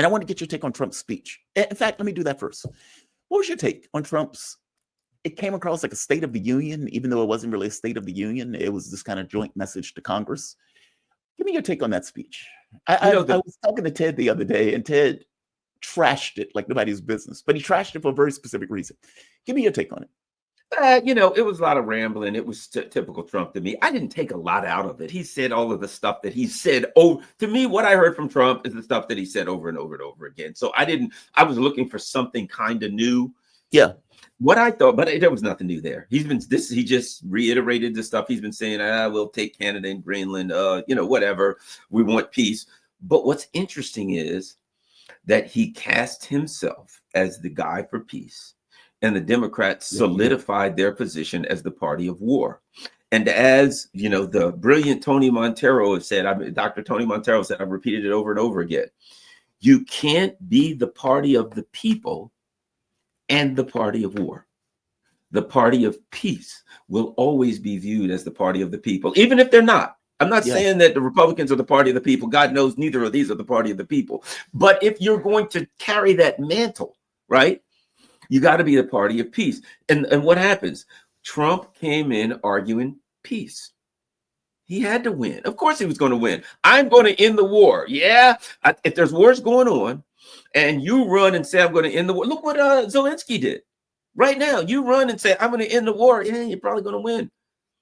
And I want to get your take on Trump's speech. In fact, let me do that first. What was your take on Trump's? It came across like a State of the Union, even though it wasn't really a State of the Union. It was this kind of joint message to Congress. Give me your take on that speech. I was talking to Ted the other day, and Ted trashed it like nobody's business, but he trashed it for a very specific reason. Give me your take on it. It was a lot of rambling. It was typical Trump to me. I didn't take a lot out of it. He said all of the stuff that he said. Oh, to me, what I heard from Trump is the stuff that he said over and over and over again. So I was looking for something kind of new. Yeah. What I thought, but there was nothing new there. He just reiterated the stuff he's been saying. We'll take Canada and Greenland, whatever. We want peace. But what's interesting is that he cast himself as the guy for peace. And the Democrats solidified their position as the party of war. And as the brilliant Tony Montero has said, Dr. Tony Montero said, I've repeated it over and over again. You can't be the party of the people and the party of war. The party of peace will always be viewed as the party of the people, even if they're not. I'm not saying that the Republicans are the party of the people. God knows neither of these are the party of the people. But if you're going to carry that mantle, right, you got to be the party of peace. And what happens? Trump came in arguing peace. He had to win. Of course he was going to win. I'm going to end the war. Yeah. If there's wars going on and you run and say, I'm going to end the war. Look what Zelensky did right now. You run and say, I'm going to end the war. Yeah, you're probably going to win.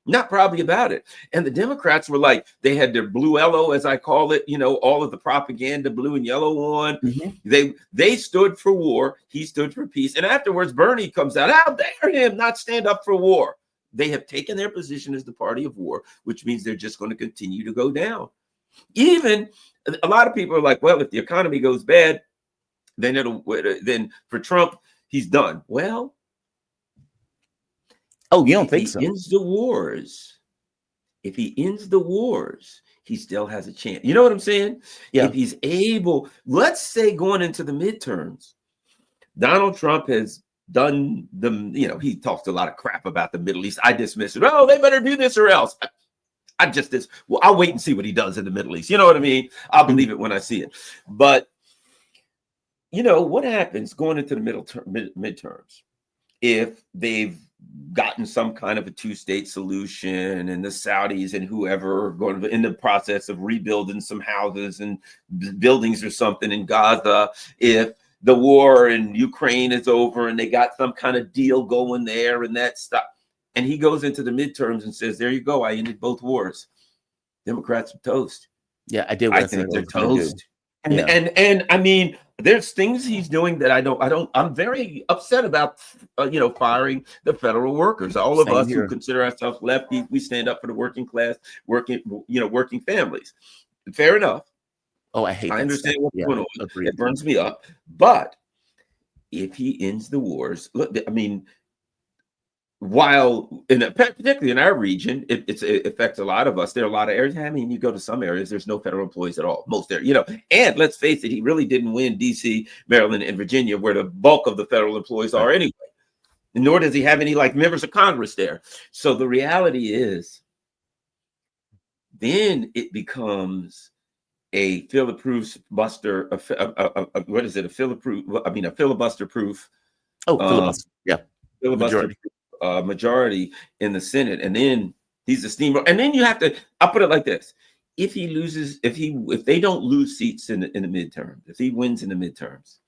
Not probably about it. And the Democrats were like, they had their blue yellow, as I call it, all of the propaganda, blue and yellow on. Mm-hmm. They stood for war. He stood for peace. And afterwards, Bernie comes out, how dare him not stand up for war? They have taken their position as the party of war, which means they're just going to continue to go down. Even a lot of people are like, well, if the economy goes bad, then for Trump, he's done. Well, oh, you don't think so? If he ends the wars, he still has a chance. You know what I'm saying? Yeah. If he's able, let's say going into the midterms, Donald Trump has done he talks a lot of crap about the Middle East. I dismiss it. Oh, they better do this or else. I'll wait and see what he does in the Middle East. You know what I mean? I'll believe it when I see it. But what happens going into the midterms if they've gotten some kind of a two-state solution and the Saudis and whoever are going to in the process of rebuilding some houses and buildings or something in Gaza, if the war in Ukraine is over and they got some kind of deal going there and that stuff, and he goes into the midterms and says, there you go, I ended both wars. Democrats are toast. Yeah, I did. I think they're toast. And I mean, there's things he's doing that I'm very upset about, firing the federal workers. All of us who consider ourselves lefty, we stand up for the working class, working families. Fair enough. Oh, I understand what's going on. It burns me up. But if he ends the wars, look, I mean, while particularly in our region, it affects a lot of us. There are a lot of areas. I mean, you go to some areas, there's no federal employees at all. Most there, and let's face it, he really didn't win DC, Maryland, and Virginia, where the bulk of the federal employees are anyway. And nor does he have any members of Congress there. So the reality is, then it becomes a filibuster. What is it? A filibuster proof. Oh, filibuster. Yeah, filibuster. Majority in the Senate, and then he's a steamroller. And then I'll put it like this: if they don't lose seats in the midterms, if he wins in the midterms,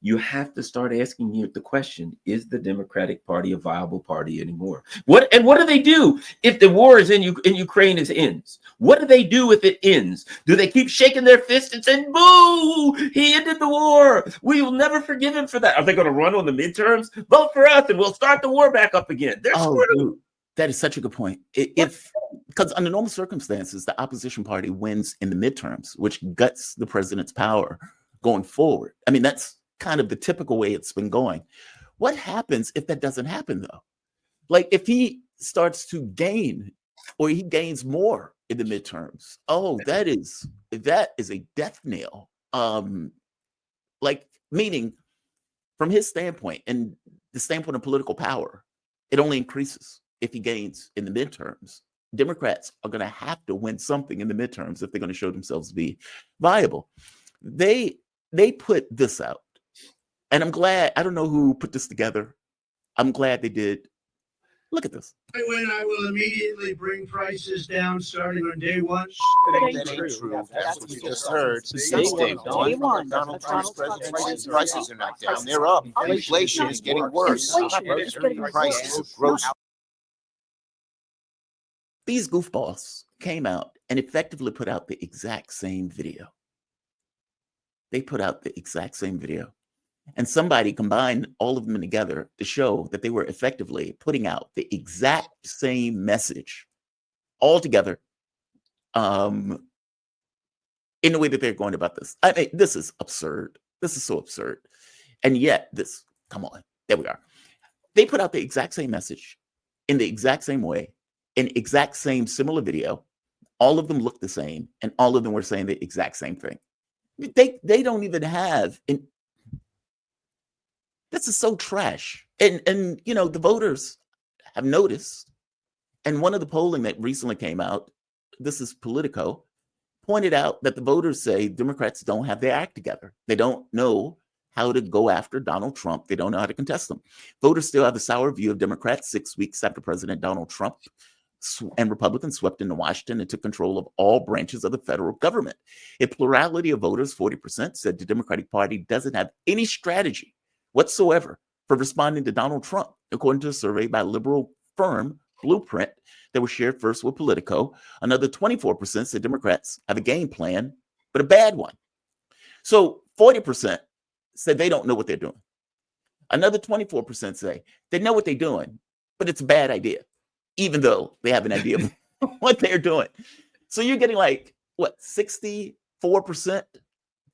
you have to start asking the question: is the Democratic Party a viable party anymore? What do they do if the war is in Ukraine ends? What do they do if it ends? Do they keep shaking their fists and saying, "Boo! He ended the war. We will never forgive him for that"? Are they going to run on the midterms? Vote for us, and we'll start the war back up again. Dude, that is such a good point. Because under normal circumstances, the opposition party wins in the midterms, which guts the president's power going forward. I mean, that's kind of the typical way it's been going. What happens if that doesn't happen, though? Like if he starts to gain, or he gains more in the midterms, that is a death nail. Meaning from his standpoint and the standpoint of political power, it only increases if he gains in the midterms. Democrats are going to have to win something in the midterms if they're going to show themselves to be viable. They they put this out, and I'm glad. I don't know who put this together. I'm glad they did. Look at this. When I will immediately bring prices down starting on day one. That ain't true. That's what we just heard. Since day one, Donald Trump's presidency, prices are not down. They're up. Inflation is getting worse. Prices gross. These goofballs came out and effectively put out the exact same video. They put out the exact same video. And somebody combined all of them together to show that they were effectively putting out the exact same message all together in the way that they're going about this. I mean, this is absurd. This is so absurd. And yet this, come on, there we are. They put out the exact same message in the exact same way, in exact same similar video. All of them looked the same, and all of them were saying the exact same thing. They don't even have this is so trash. And you know, the voters have noticed. And one of the polling that recently came out, this is Politico, pointed out that the voters say Democrats don't have their act together. They don't know how to go after Donald Trump. They don't know how to contest them. Voters still have a sour view of Democrats 6 weeks after President Donald Trump and Republicans swept into Washington and took control of all branches of the federal government. A plurality of voters, 40%, said the Democratic Party doesn't have any strategy whatsoever for responding to Donald Trump, according to a survey by liberal firm Blueprint that was shared first with Politico. Another 24% said Democrats have a game plan, but a bad one. So 40% said they don't know what they're doing. Another 24% say they know what they're doing, but it's a bad idea, even though they have an idea of what they're doing. So you're getting like, what, 64%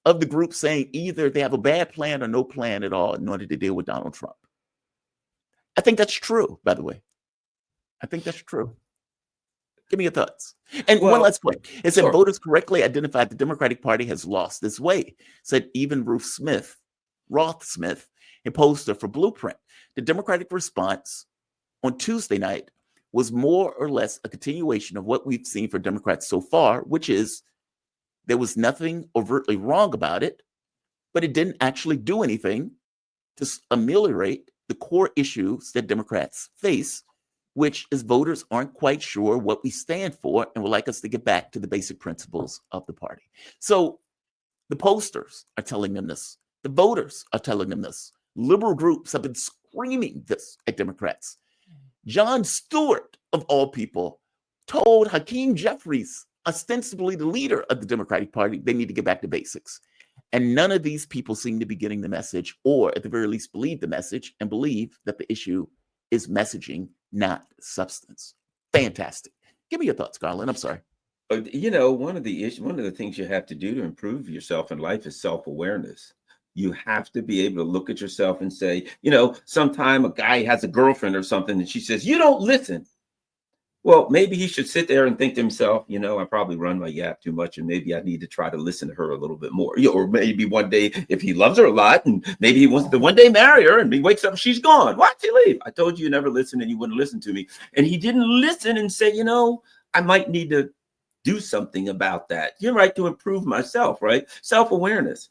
of the group saying either they have a bad plan or no plan at all in order to deal with Donald Trump. I think that's true, by the way. I think that's true. Give me your thoughts. And one last point. It said voters correctly identified the Democratic Party has lost its way, said even Ruth Smith, a poster for Blueprint. The Democratic response on Tuesday night was more or less a continuation of what we've seen for Democrats so far, which is there was nothing overtly wrong about it, but it didn't actually do anything to ameliorate the core issues that Democrats face, which is voters aren't quite sure what we stand for and would like us to get back to the basic principles of the party. So the posters are telling them this. The voters are telling them this. Liberal groups have been screaming this at Democrats. Jon Stewart, of all people, told Hakeem Jeffries, ostensibly the leader of the Democratic Party, they need to get back to basics. And none of these people seem to be getting the message, or at the very least believe the message and believe that the issue is messaging, not substance. Fantastic. Give me your thoughts, Garland. I'm sorry. You know, one of the things you have to do to improve yourself in life is self-awareness. You have to be able to look at yourself and say, you know, sometime a guy has a girlfriend or something and she says, you don't listen. Well, maybe he should sit there and think to himself, you know, I probably run my yap too much and maybe I need to try to listen to her a little bit more. Or maybe one day, if he loves her a lot and maybe he wants to one day marry her and he wakes up and she's gone. Why'd she leave? I told you never listen and you wouldn't listen to me. And he didn't listen and say, you know, I might need to do something about that. You're right, to improve myself, right? Self-awareness.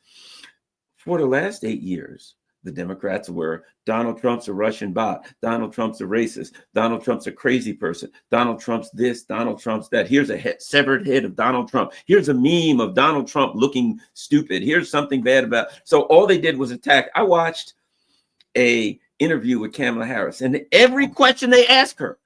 For the last 8 years, the Democrats were Donald Trump's a Russian bot. Donald Trump's a racist. Donald Trump's a crazy person. Donald Trump's this. Donald Trump's that. Here's a severed head of Donald Trump. Here's a meme of Donald Trump looking stupid. Here's something bad about. So all they did was attack. I watched a interview with Kamala Harris, and every question they asked her,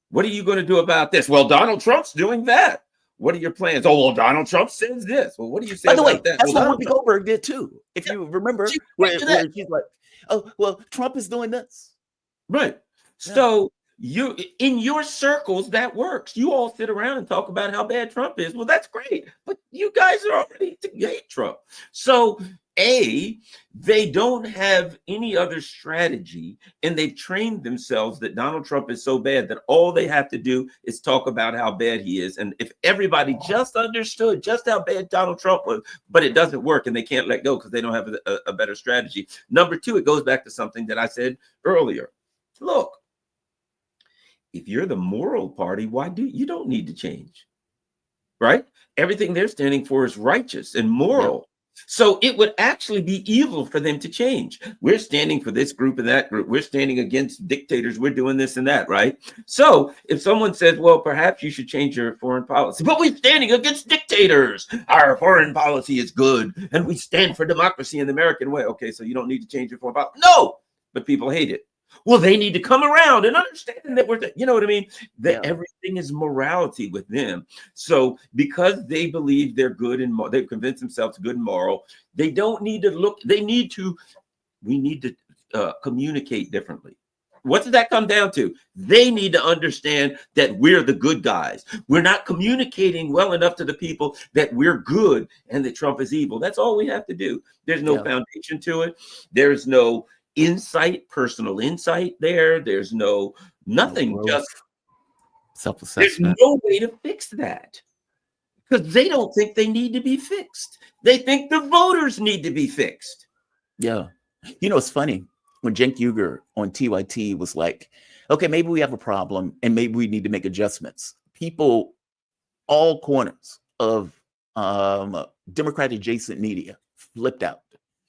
what are you going to do about this? Well, Donald Trump's doing that. What are your plans? Oh, well, Donald Trump says this. Well, what do you say about that? That's well, what Whoopi Goldberg did too. If you remember, where she's like, oh, well, Trump is doing this. Right. Yeah. So you in your circles, that works. You all sit around and talk about how bad Trump is. Well, that's great. But you guys are already hate Trump. So they don't have any other strategy, and they've trained themselves that Donald Trump is so bad that all they have to do is talk about how bad he is. And if everybody just understood just how bad Donald Trump was, but it doesn't work and they can't let go because they don't have a better strategy. Number two, it goes back to something that I said earlier. Look, if you're the moral party, you don't need to change, right? Everything they're standing for is righteous and moral. So it would actually be evil for them to change. We're standing for this group and that group. We're standing against dictators. We're doing this and that, right? So if someone says, well, perhaps you should change your foreign policy, but we're standing against dictators. Our foreign policy is good and we stand for democracy in the American way. Okay, so you don't need to change your foreign policy. No, but people hate it. Well, they need to come around and understand that you know what I mean? That everything is morality with them. So because they believe they're good and they've convinced themselves good and moral, they don't need to look, we need to communicate differently. What does that come down to? They need to understand that we're the good guys. We're not communicating well enough to the people that we're good and that Trump is evil. That's all we have to do. There's no foundation to it. There's no personal insight there. There's nothing, just self-assessment. There's no way to fix that because they don't think they need to be fixed. They think the voters need to be fixed. Yeah. You know, it's funny when Cenk Uygur on TYT was like, okay, maybe we have a problem and maybe we need to make adjustments. People, all corners of Democrat adjacent media flipped out,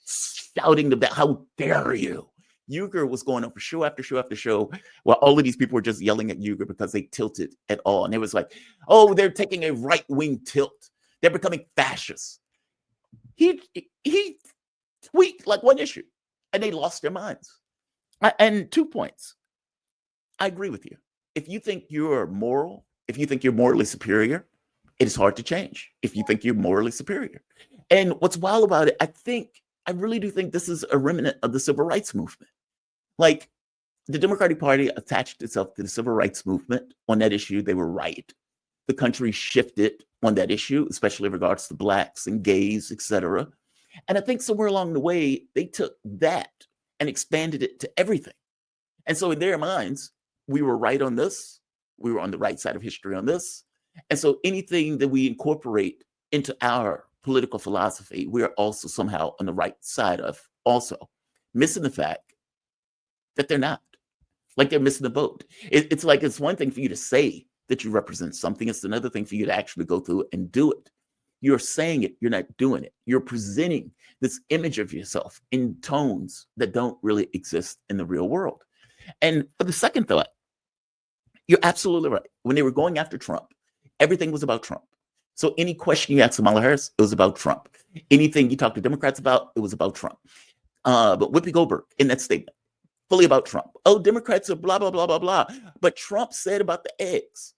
shouting about how dare you. Uygur was going on for show after show after show while all of these people were just yelling at Uygur because they tilted at all. And it was like, oh, they're taking a right-wing tilt. They're becoming fascists. He tweaked like one issue and they lost their minds. And 2 points. I agree with you. If you think you're moral, if you think you're morally superior, it is hard to change if you think you're morally superior. And what's wild about it, I really do think this is a remnant of the civil rights movement. Like the Democratic Party attached itself to the civil rights movement on that issue. They were right. The country shifted on that issue, especially in regards to blacks and gays, etc. And I think somewhere along the way, they took that and expanded it to everything. And so in their minds, we were right on this. We were on the right side of history on this. And so anything that we incorporate into our political philosophy, we are also somehow on the right side of, also missing the fact that they're not. Like they're missing the boat. It's like it's one thing for you to say that you represent something. It's another thing for you to actually go through and do it. You're saying it, you're not doing it. You're presenting this image of yourself in tones that don't really exist in the real world. And for the second thought, you're absolutely right. When they were going after Trump, everything was about Trump. So any question you asked Kamala Harris, it was about Trump. Anything you talked to Democrats about, it was about Trump. But Whoopi Goldberg in that statement, fully about Trump. Oh, Democrats are blah, blah, blah, blah, blah. But Trump said about the eggs,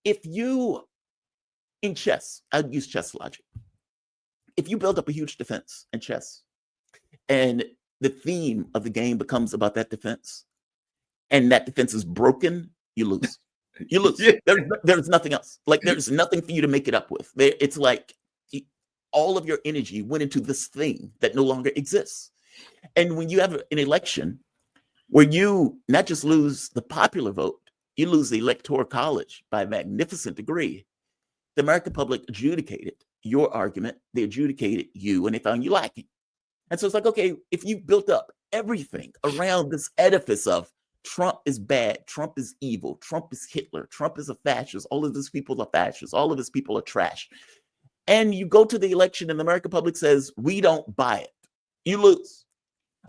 if you, in chess, I'd use chess logic. If you build up a huge defense in chess and the theme of the game becomes about that defense and that defense is broken, you lose. You lose. There's nothing else. Like there's nothing for you to make it up with. It's like all of your energy went into this thing that no longer exists. And when you have an election where you not just lose the popular vote, you lose the electoral college by a magnificent degree. The American public adjudicated your argument. They adjudicated you and they found you lacking. And so it's like, okay, if you built up everything around this edifice of Trump is bad, Trump is evil, Trump is Hitler, Trump is a fascist, all of these people are fascists, all of these people are trash. And you go to the election and the American public says, we don't buy it. You lose.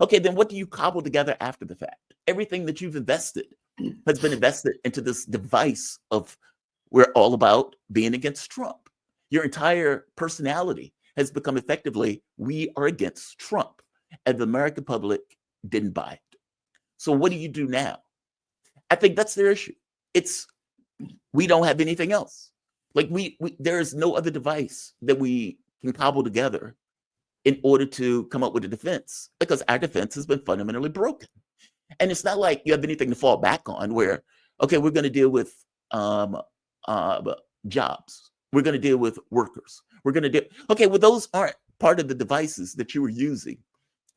Okay, then what do you cobble together after the fact? Everything that you've invested has been invested into this device of we're all about being against Trump. Your entire personality has become effectively, we are against Trump. And the American public didn't buy it. So what do you do now? I think that's their issue. It's, we don't have anything else. Like there is no other device that we can cobble together in order to come up with a defense, because our defense has been fundamentally broken. And it's not like you have anything to fall back on where, okay, we're going to deal with jobs. We're going to deal with workers. We're going to do, okay, well, those aren't part of the devices that you were using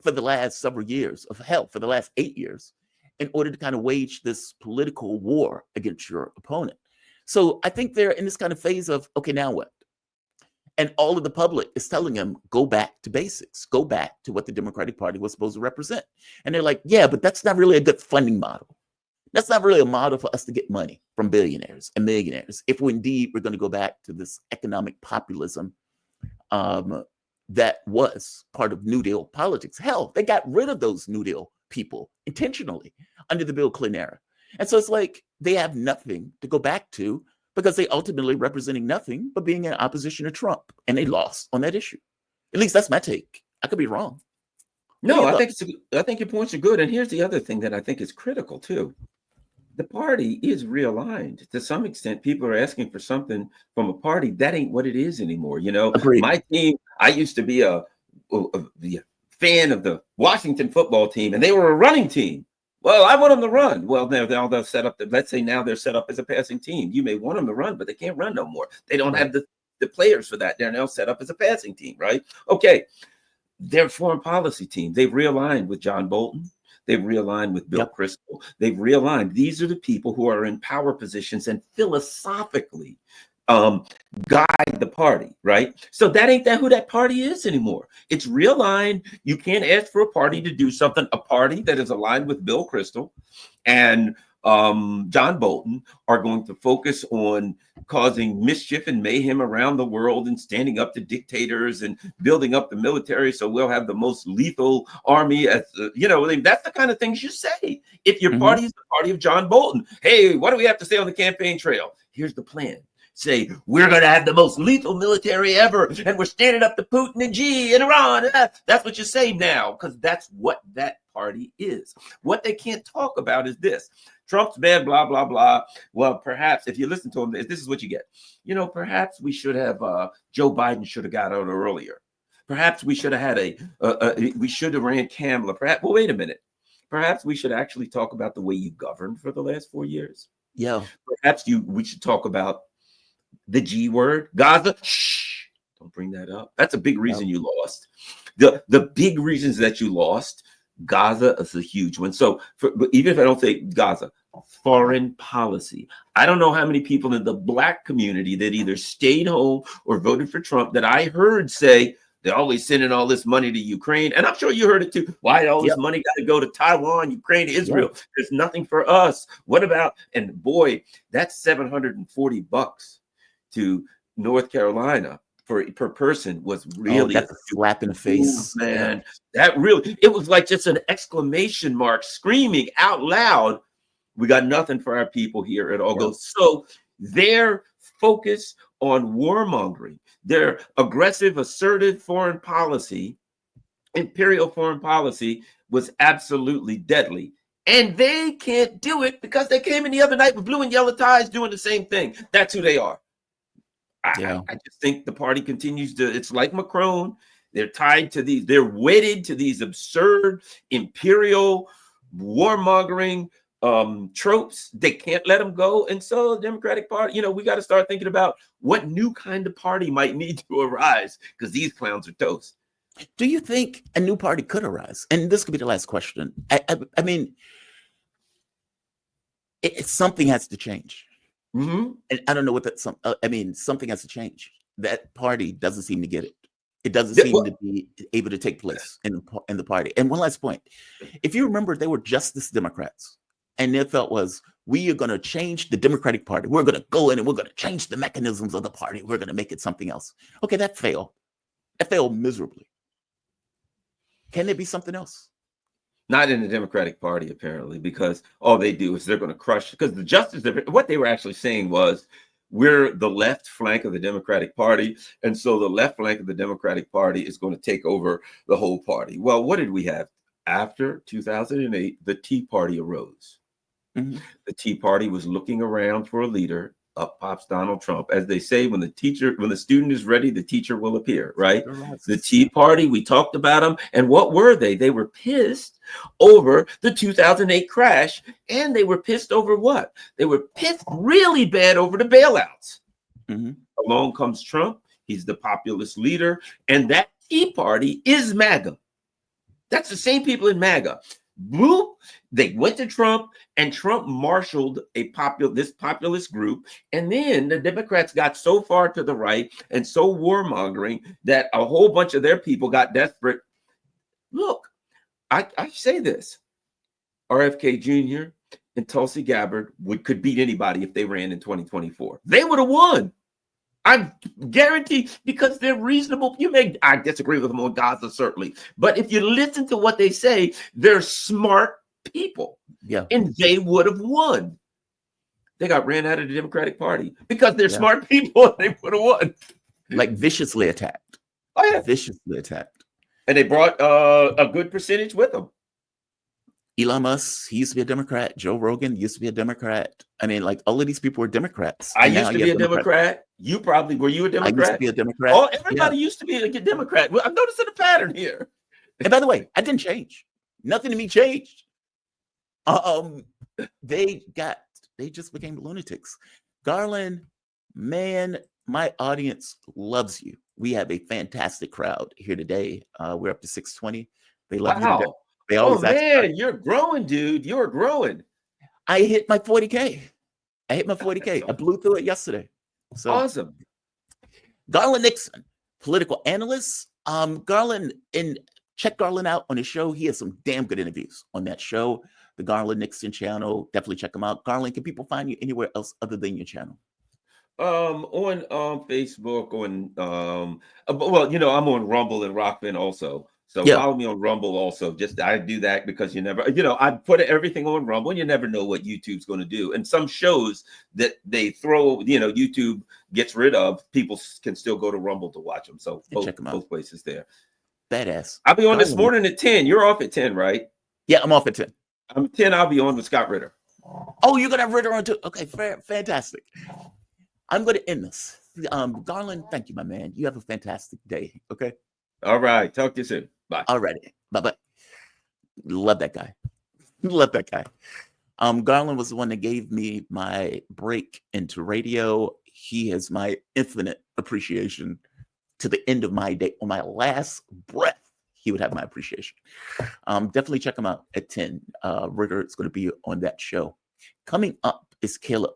for the last several years of hell, for the last 8 years, in order to kind of wage this political war against your opponent. So I think they're in this kind of phase of, okay, now what? And all of the public is telling them, go back to basics, go back to what the Democratic Party was supposed to represent. And they're like, yeah, but that's not really a good funding model. That's not really a model for us to get money from billionaires and millionaires. If we indeed we're going to go back to this economic populism that was part of New Deal politics. Hell, they got rid of those New Deal people intentionally under the Bill Clinton era. And so it's like they have nothing to go back to because they ultimately representing nothing but being in opposition to Trump. And they lost on that issue. At least that's my take. I could be wrong. No, I think your points are good. And here's the other thing that I think is critical too. The party is realigned to some extent. People are asking for something from a party that ain't what it is anymore. You know, Agreed. My team, I used to be a fan of the Washington football team, and they were a running team. Well, I want them to run. Well, they're set up. Let's say now they're set up as a passing team. You may want them to run, but they can't run no more. They don't have the players for that. They're now set up as a passing team, right? Okay. Their foreign policy team, they've realigned with John Bolton. They've realigned with Bill Kristol. They've realigned. These are the people who are in power positions and philosophically guide the party, right? So that ain't who that party is anymore. It's realigned. You can't ask for a party to do something. A party that is aligned with Bill Kristol and John Bolton are going to focus on causing mischief and mayhem around the world and standing up to dictators and building up the military. So we'll have the most lethal army. As that's the kind of things you say. If your party is the party of John Bolton, hey, what do we have to say on the campaign trail? Here's the plan. Say, we're going to have the most lethal military ever, and we're standing up to Putin and Xi and Iran. That's what you say now, because that's what that party is. What they can't talk about is this. Trump's bad, blah, blah, blah. Well, perhaps if you listen to him, this is what you get. Perhaps we should have, Joe Biden should have got out earlier. Perhaps we should have had we should have ran Kamala. Perhaps, well, wait a minute. Perhaps we should actually talk about the way you governed for the last 4 years. Yeah. Perhaps we should talk about the G word, Gaza. Shh, don't bring that up. That's a big reason you lost. The big reasons that you lost, Gaza is a huge one. So even if I don't say Gaza, foreign policy. I don't know how many people in the Black community that either stayed home or voted for Trump that I heard say they're always sending all this money to Ukraine. And I'm sure you heard it too. Why all this money got to go to Taiwan, Ukraine, Israel? There's nothing for us. What about, and boy, that's $740 to North Carolina per person was really that's a slap in the face, man. That really, it was like just an exclamation mark, screaming out loud. We got nothing for our people here at all. So their focus on warmongering, their aggressive, assertive foreign policy, imperial foreign policy, was absolutely deadly. And they can't do it because they came in the other night with blue and yellow ties doing the same thing. That's who they are. I just think the party continues to, it's like Macron. They're tied to these, they're wedded to these absurd imperial warmongering tropes. They can't let them go. And so the Democratic Party, we got to start thinking about what new kind of party might need to arise because these clowns are toast. Do you think a new party could arise? And this could be the last question. I mean, something has to change. And I don't know what that something has to change. That party doesn't seem to get it. It doesn't seem to be able to take place in the party. And one last point. If you remember, they were Justice Democrats. And their thought was, we are going to change the Democratic Party. We're going to go in and we're going to change the mechanisms of the party. We're going to make it something else. Okay, that failed. That failed miserably. Can there be something else? Not in the Democratic Party, apparently, because all they do is they're going to crush, because the Justice, what they were actually saying was, we're the left flank of the Democratic Party. And so the left flank of the Democratic Party is going to take over the whole party. Well, what did we have? After 2008, the Tea Party arose. The Tea Party was looking around for a leader. Up pops Donald Trump. As they say, when the student is ready, the teacher will appear, right? The Tea Party, we talked about them. And what were they? They were pissed over the 2008 crash. And they were pissed over what? They were pissed really bad over the bailouts. Along comes Trump. He's the populist leader. And that Tea Party is MAGA. That's the same people in MAGA. Boop, they went to Trump, and Trump marshaled this populist group. And then the Democrats got so far to the right and so warmongering that a whole bunch of their people got desperate. Look, I say this. RFK Jr. and Tulsi Gabbard could beat anybody if they ran in 2024. They would have won. I guarantee, because they're reasonable. I disagree with them on Gaza, certainly. But if you listen to what they say, they're smart people. Yeah. And they would have won. They got ran out of the Democratic Party because they're smart people and they would have won. Like viciously attacked. Oh, yeah. Viciously attacked. And they brought a good percentage with them. Elon Musk, he used to be a Democrat. Joe Rogan used to be a Democrat. I mean, like all of these people were Democrats. I used to be a Democrat. You probably were. You a Democrat? I used to be a Democrat. Oh, everybody used to be a Democrat. Well, I'm noticing a pattern here. And by the way, I didn't change. Nothing to me changed. They just became lunatics. Garland, man, my audience loves you. We have a fantastic crowd here today. We're up to 620. They love you today. They always ask, man, you're growing, dude. You're growing. I hit my 40K. I blew through it yesterday. So awesome. Garland Nixon, political analyst. Garland, and check Garland out on his show. He has some damn good interviews on that show. The Garland Nixon channel. Definitely check him out. Garland, can people find you anywhere else other than your channel? On Facebook, well, I'm on Rumble and Rockman also. So follow me on Rumble also. I do that because you never, I put everything on Rumble and you never know what YouTube's going to do. And some shows that they throw, YouTube gets rid of, people can still go to Rumble to watch them. So check them out. Both places there. Badass. I'll be on this morning at 10. You're off at 10, right? Yeah, I'm off at 10. I'm 10. I'll be on with Scott Ritter. Oh, you're going to have Ritter on too? Okay, fantastic. I'm going to end this. Garland, thank you, my man. You have a fantastic day. Okay. All right. Talk to you soon. Bye. All righty. Bye-bye. Love that guy. Love that guy. Garland was the one that gave me my break into radio. He has my infinite appreciation to the end of my day. On my last breath, he would have my appreciation. Definitely check him out at 10. Ritter is going to be on that show. Coming up is Caleb